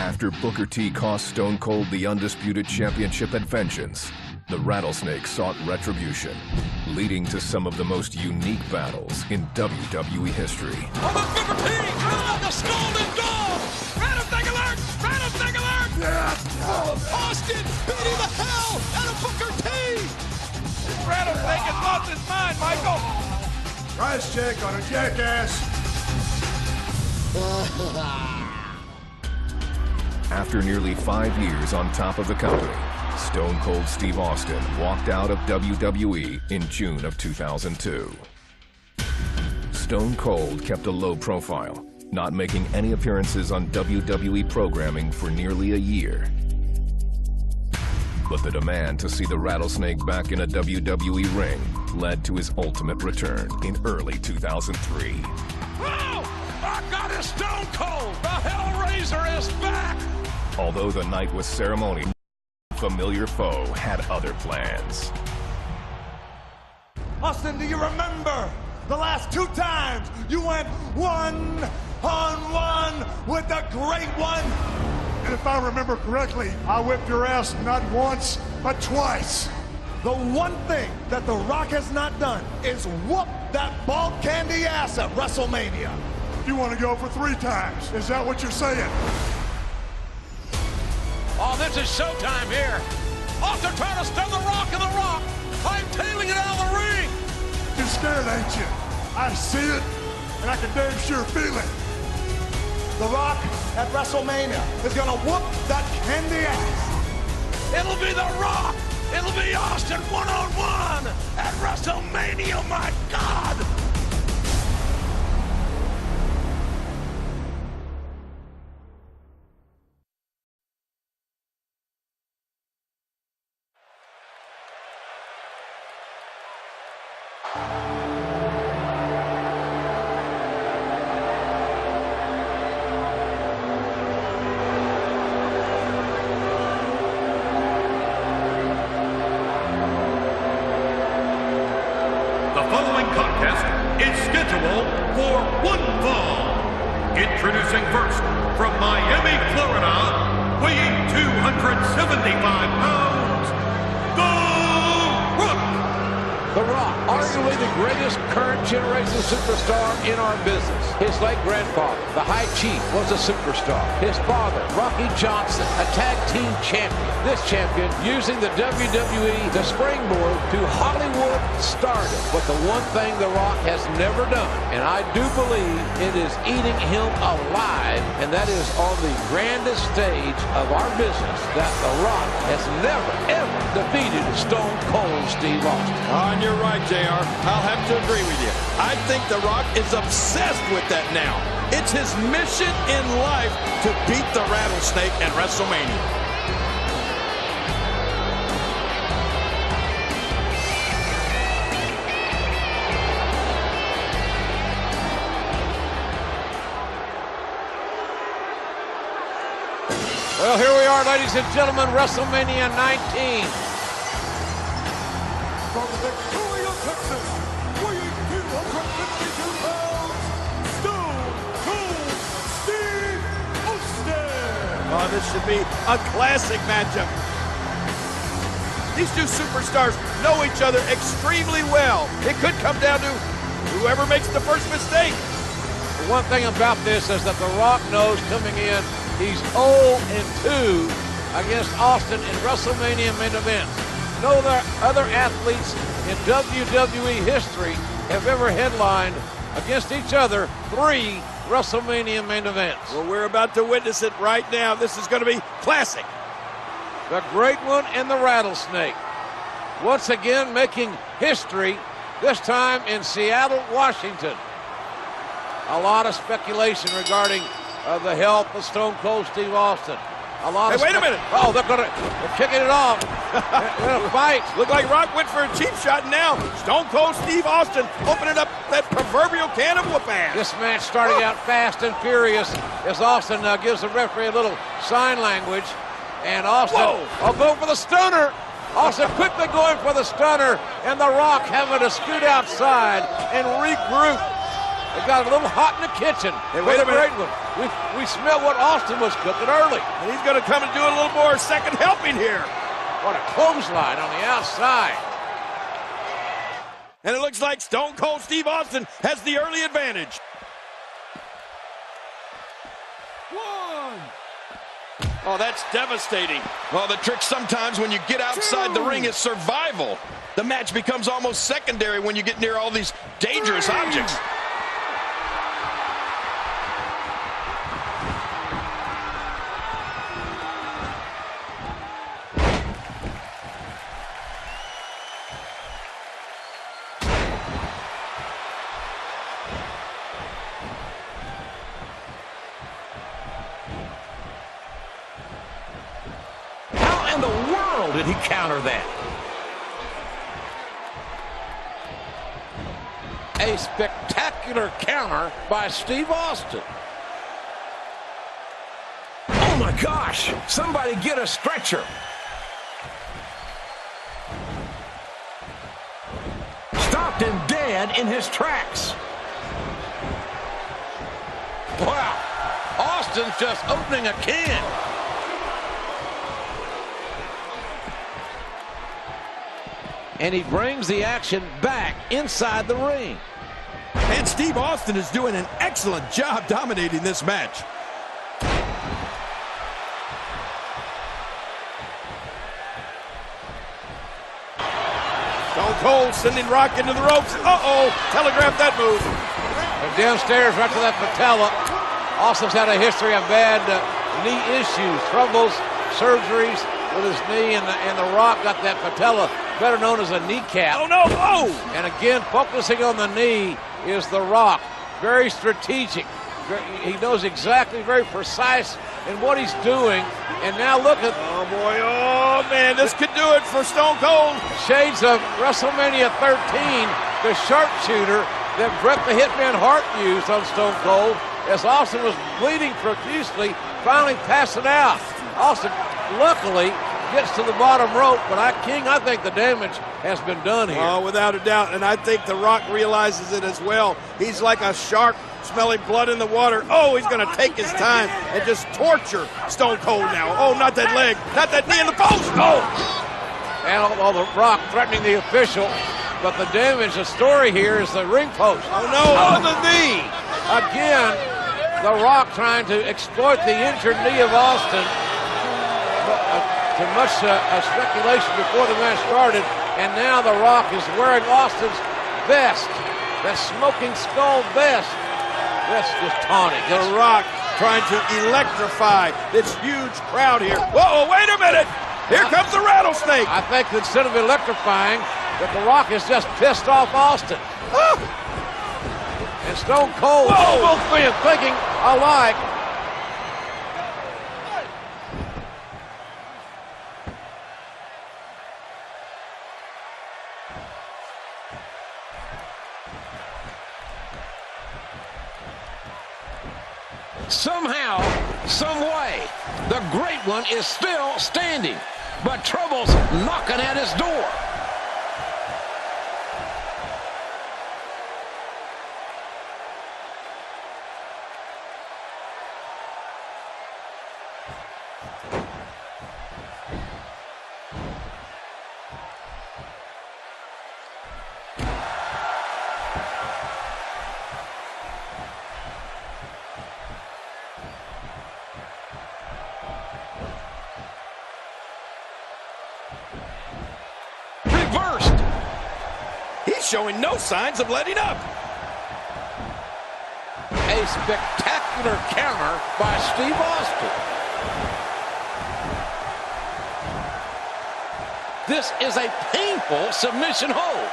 After Booker T cost Stone Cold the Undisputed Championship at Vengeance, the Rattlesnake sought retribution, leading to some of the most unique battles in WWE history. Oh, Booker T! Oh, the Scalding Dog! Rattlesnake alert! Rattlesnake alert! Yeah. Austin beating the hell out of Booker T! This Rattlesnake has lost his mind, Michael! Price check on a jackass. After nearly 5 years on top of the company, Stone Cold Steve Austin walked out of WWE in June of 2002. Stone Cold kept a low profile, not making any appearances on WWE programming for nearly a year. But the demand to see the Rattlesnake back in a WWE ring led to his ultimate return in early 2003. Oh! Our God is Stone Cold! The Hellraiser is back! Although the night was ceremonial, familiar foe had other plans. Austin, do you remember the last 2 times you went one-on-one with the Great One? And if I remember correctly, I whipped your ass not once, but twice. The one thing that The Rock has not done is whoop that bald candy ass at WrestleMania. You want to go for 3 times? Is that what you're saying? Oh, this is showtime here. Austin trying to stun the Rock and the Rock. Hightailing it out of the ring. You're scared, ain't you? I see it, and I can damn sure feel it. The Rock at WrestleMania is gonna whoop that candy ass. It'll be the Rock. It'll be Austin one-on-one at WrestleMania, my God. The following contest is scheduled for one fall. Introducing first, from Miami, Florida, weighing 275 pounds, The Rock. The Rock, arguably the greatest current generation superstar in our business. His late grandfather, the High Chief, was a superstar. His father, Rocky Johnson, a tag team champion. This champion using the WWE to springboard to Hollywood stardom. But the one thing The Rock has never done, and I do believe it is eating him alive, and that is on the grandest stage of our business, that The Rock has never, ever defeated Stone Cold Steve Austin. And you're right, JR. I'll have to agree with you. I think The Rock is obsessed with that now. It's his mission in life to beat the Rattlesnake at WrestleMania. Well, here we are, ladies and gentlemen, WrestleMania 19. From Victoria, Texas, weighing 252 pounds, Stone Cold Steve Austin. Oh, this should be a classic matchup. These two superstars know each other extremely well. It could come down to whoever makes the first mistake. The one thing about this is that The Rock knows coming in, he's 0-2 against Austin in WrestleMania main events. No other athletes in WWE history have ever headlined against each other 3 WrestleMania main events. Well, we're about to witness it right now. This is going to be classic. The Great One and the Rattlesnake once again making history, this time in Seattle, Washington. A lot of speculation regarding the health of Stone Cold Steve Austin. Hey, wait a minute. Oh, they're kicking it off. They're gonna fight. Look like Rock went for a cheap shot now. Stone Cold Steve Austin opening up that proverbial can of whoop ass. This match starting out fast and furious as Austin gives the referee a little sign language. And Austin, I'll go for the stunner. Austin quickly going for the stunner, and The Rock having to scoot outside and regroup. It got a little hot in the kitchen. Hey, wait a minute. Great One. We smelled what Austin was cooking early. And he's going to come and do a little more second helping here. What a clothesline on the outside. And it looks like Stone Cold Steve Austin has the early advantage. Oh, that's devastating. Well, the trick sometimes when you get outside the ring is survival. The match becomes almost secondary when you get near all these dangerous objects. How in the world did he counter that? A spectacular counter by Steve Austin. Oh my gosh! Somebody get a stretcher. Stopped him dead in his tracks. Wow! Austin's just opening a can. And he brings the action back inside the ring. And Steve Austin is doing an excellent job dominating this match. Stone Cold sending Rock into the ropes. Uh-oh, telegraphed that move. And downstairs right to that patella. Austin's had a history of bad knee issues, troubles, surgeries with his knee, and the Rock got that patella, better known as a kneecap. Oh, no, oh! And again, focusing on the knee is the Rock. Very strategic. He knows exactly, very precise in what he's doing. And now look at... Oh, boy, oh, man, this could do it for Stone Cold. Shades of WrestleMania 13, the sharpshooter that Bret the Hitman Hart used on Stone Cold as Austin was bleeding profusely, finally passing out. Austin, luckily, gets to the bottom rope, but King, I think the damage has been done here. Oh, without a doubt, and I think The Rock realizes it as well. He's like a shark smelling blood in the water. Oh, he's going to take his time and just torture Stone Cold now. Oh, not that leg, not that knee in the post. Oh! And all The Rock threatening the official, but the damage, the story here is the ring post. Oh, no. Oh, the knee. Again, The Rock trying to exploit the injured knee of Austin. To much speculation before the match started, and now The Rock is wearing Austin's vest, that smoking skull vest. That's just taunting. The Rock trying to electrify this huge crowd here. Whoa, wait a minute! Here comes the rattlesnake! I think instead of electrifying, that The Rock is just pissed off Austin. Ah! And Stone Cold, both men thinking alike. Somehow, some way, the Great One is still standing, but trouble's knocking at his door. Reversed. He's showing no signs of letting up. A spectacular counter by Steve Austin. This is a painful submission hold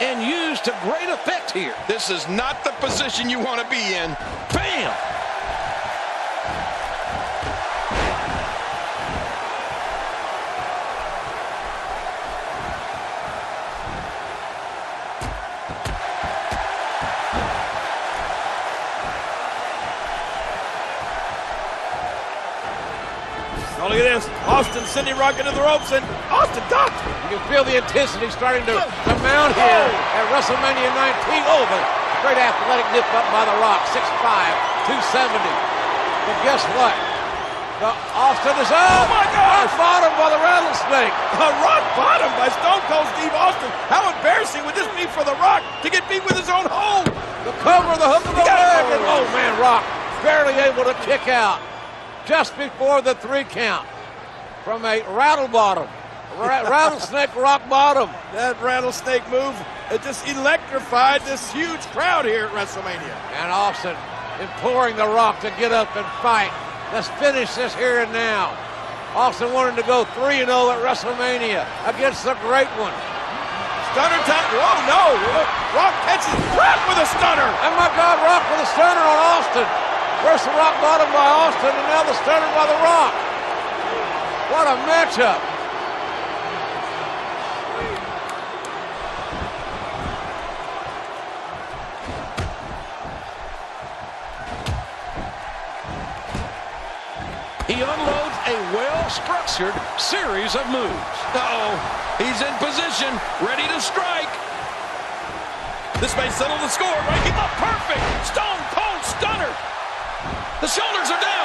and used to great effect here. This is not the position you want to be in. Bam! Oh, look at this. Austin sending Rock into the ropes, and Austin ducked. You can feel the intensity starting to mount here at WrestleMania 19. Oh, the great athletic nip up by The Rock. 6'5", 270. But guess what? Austin is out. Oh, my gosh. Rock bottom by the Rattlesnake. A rock bottom by Stone Cold Steve Austin. How embarrassing would this be for The Rock to get beat with his own hold? The cover, the hook of the leg. And, oh, man, Rock barely able to kick out just before the 3 count from a rattle bottom. Rattlesnake rock bottom. That rattlesnake move, it just electrified this huge crowd here at WrestleMania. And Austin imploring The Rock to get up and fight. Let's finish this here and now. Austin wanted to go 3-0 at WrestleMania against the Great One. Stunner time. Oh, no. Rock catches Rock with a stunner. Oh, my God, Rock with a stunner on Austin. First the rock bottom by Austin, and now the stunner by The Rock. What a matchup. He unloads a well-structured series of moves. Uh-oh, he's in position, ready to strike. This may settle the score, right? He looked perfect. Stone Cold Stunner. The shoulders are down.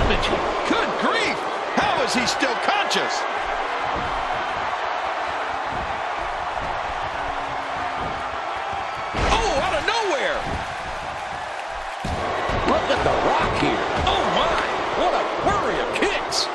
1, 2. Good grief! How is he still conscious? Oh, out of nowhere! Look at The Rock here. Oh my! What a flurry of kicks!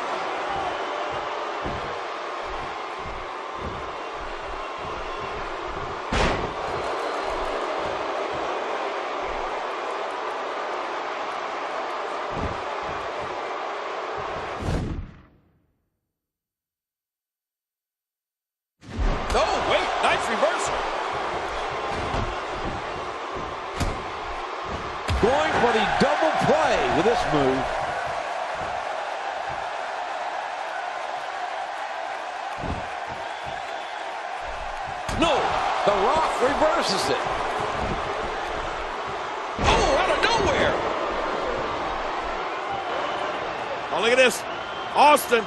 Oh, wait, nice reversal. Going for the double play with this move. No, The Rock reverses it. Oh, out of nowhere! Oh, look at this. Austin.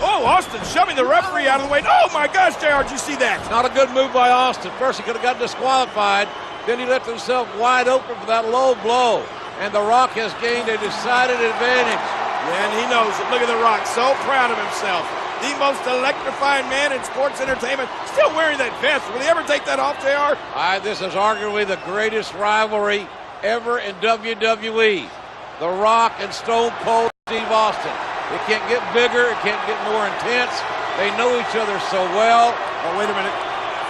Oh, Austin shoving the referee out of the way. Oh, my gosh, JR, did you see that? Not a good move by Austin. First, he could have got disqualified. Then he left himself wide open for that low blow. And The Rock has gained a decided advantage. Yeah, and he knows it. Look at The Rock, so proud of himself. The most electrifying man in sports entertainment. Still wearing that vest. Will he ever take that off, JR? This is arguably the greatest rivalry ever in WWE. The Rock and Stone Cold Steve Austin. It can't get bigger. It can't get more intense. They know each other so well. Oh, wait a minute.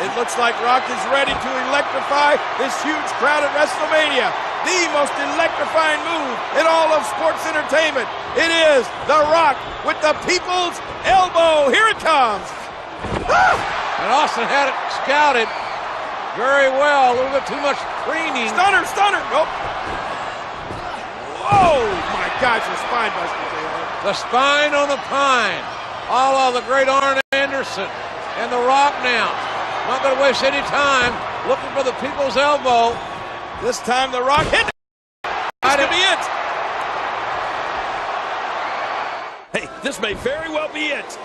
It looks like Rock is ready to electrify this huge crowd at WrestleMania. The most electrifying move in all of sports entertainment. It is The Rock with the people's elbow. Here it comes. Ah! And Austin had it scouted very well. A little bit too much preening. Stunner, stunner. Nope. Oh, my gosh, a spine buster, JR. The spine on the pine. All of the great Arn Anderson and The Rock now. Not going to waste any time looking for the people's elbow. This time The Rock hit it. This could be it. Hey, this may very well be it.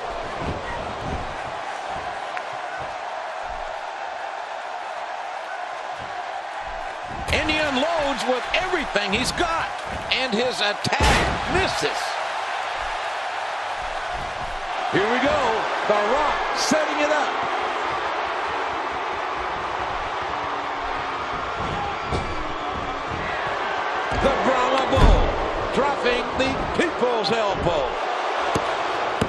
And he unloads with everything he's got. And his attack misses. Here we go. The Rock setting it up. The Brahma Bull dropping the people's elbow.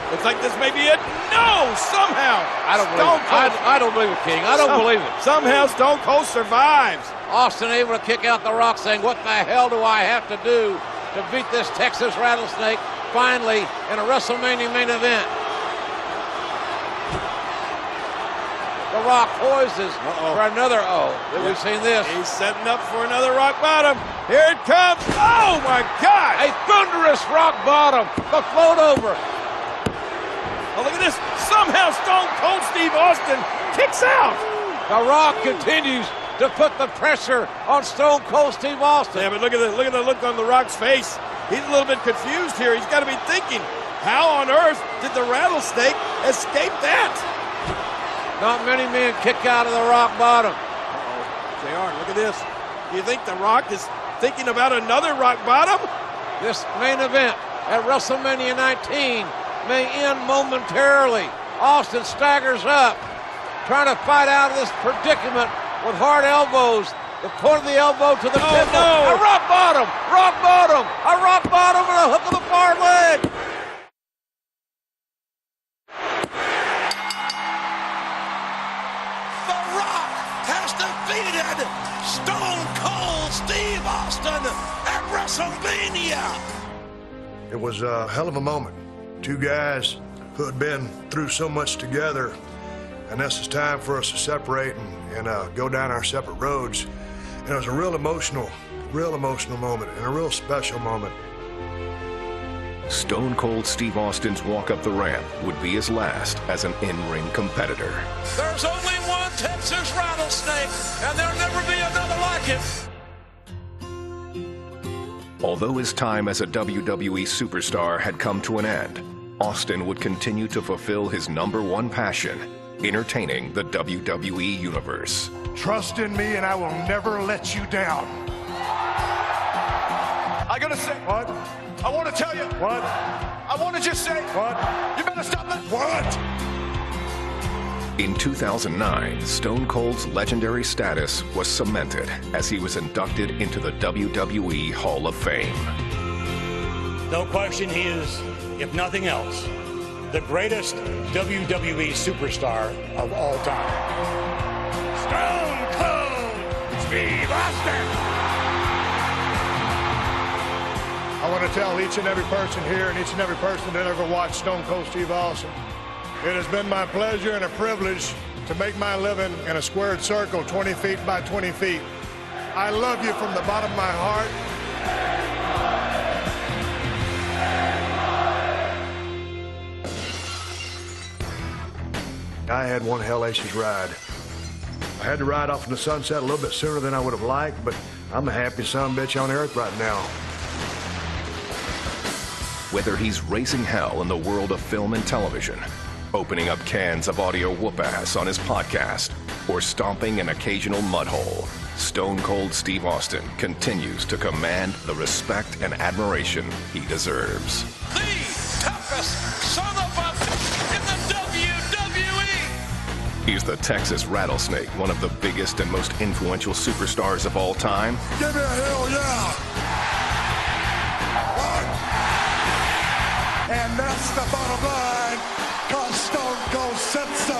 Looks like this may be it. No, somehow. I don't believe it, King. I don't believe it. Somehow Stone Cold survives. Austin able to kick out The Rock, saying, what the hell do I have to do to beat this Texas Rattlesnake finally in a WrestleMania main event? The Rock poises for another We've seen this. He's setting up for another rock bottom. Here it comes. Oh, my God. A thunderous rock bottom. The float over. Oh, look at this. Somehow Stone Cold Steve Austin kicks out. The Rock continues to put the pressure on Stone Cold Steve Austin. Yeah, but look at the look on The Rock's face. He's a little bit confused here. He's got to be thinking, how on earth did the rattlesnake escape that? Not many men kick out of the rock bottom. JR, look at this. Do you think The Rock is thinking about another rock bottom? This main event at WrestleMania 19 may end momentarily. Austin staggers up, trying to fight out of this predicament with hard elbows. The point of the elbow to the pivot. No. A rock bottom, rock bottom, a rock bottom with a hook of the far leg. The Rock has defeated Stone Cold Steve Austin at WrestleMania. It was a hell of a moment. Two guys who had been through so much together, and this is time for us to separate and go down our separate roads. And it was a real emotional moment and a real special moment. Stone Cold Steve Austin's walk up the ramp would be his last as an in-ring competitor. There's only one Texas rattlesnake, and there'll never be another like it. Although his time as a WWE superstar had come to an end, Austin would continue to fulfill his #1 passion, entertaining the WWE Universe. Trust in me and I will never let you down. I gotta say, What? I want to tell you, What? I want to just say, What? you better stop that. What? In 2009, Stone Cold's legendary status was cemented as he was inducted into the WWE Hall of Fame. No question, he is, if nothing else, the greatest WWE superstar of all time. Stone Cold Steve Austin! I want to tell each and every person here and each and every person that ever watched Stone Cold Steve Austin, it has been my pleasure and a privilege to make my living in a squared circle 20 feet by 20 feet. I love you from the bottom of my heart. I had one hellacious ride. I had to ride off in the sunset a little bit sooner than I would have liked, but I'm the happiest son of a bitch on earth right now. Whether he's raising hell in the world of film and television, opening up cans of audio whoop-ass on his podcast, or stomping an occasional mud hole, Stone Cold Steve Austin continues to command the respect and admiration he deserves. The toughest son of a in the WWE. He's the Texas Rattlesnake, one of the biggest and most influential superstars of all time. Give me a hell yeah! And that's the bottom line, 'cause Stone Cold said so.